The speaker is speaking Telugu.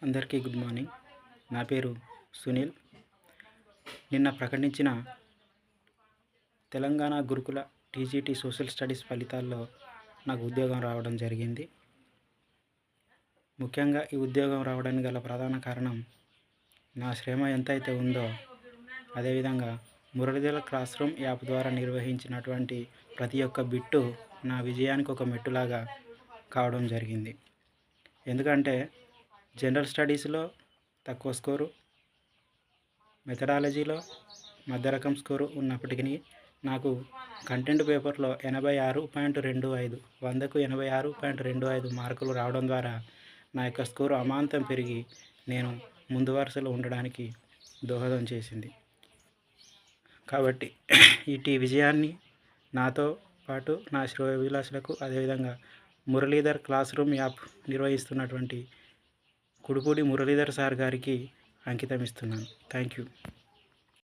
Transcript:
అందరికీ గుడ్ మార్నింగ్. నా పేరు సునీల్. నిన్న ప్రకటించిన తెలంగాణ గురుకుల టీజీటీ సోషల్ స్టడీస్ ఫలితాల్లో నాకు ఉద్యోగం రావడం జరిగింది. ముఖ్యంగా ఈ ఉద్యోగం రావడానికి గల ప్రధాన కారణం నా శ్రమ ఎంతైతే ఉందో అదేవిధంగా మురళీధర క్లాస్ రూమ్ యాప్ ద్వారా నిర్వహించినటువంటి ప్రతి ఒక్క బిట్టు నా విజయానికి ఒక మెట్టులాగా కావడం జరిగింది. ఎందుకంటే జనరల్ స్టడీస్లో తక్కువ స్కోరు, మెథడాలజీలో మధ్య రకం స్కోరు ఉన్నప్పటికీ నాకు కంటెంట్ పేపర్లో 86.25 100కు 86.25 మార్కులు రావడం ద్వారా నా యొక్క స్కోరు అమాంతం పెరిగి నేను ముందు వరుసలో ఉండడానికి దోహదం చేసింది. కాబట్టి ఇటు విజయాన్ని నాతో పాటు నా శ్రేయోభిలాషులకు అదేవిధంగా మురళీధర్ క్లాస్ రూమ్ యాప్ నిర్వహిస్తున్నటువంటి కుడుపూడి మురళీధర్ సార్ గారికి అంకితం ఇస్తున్నాను. Thank you.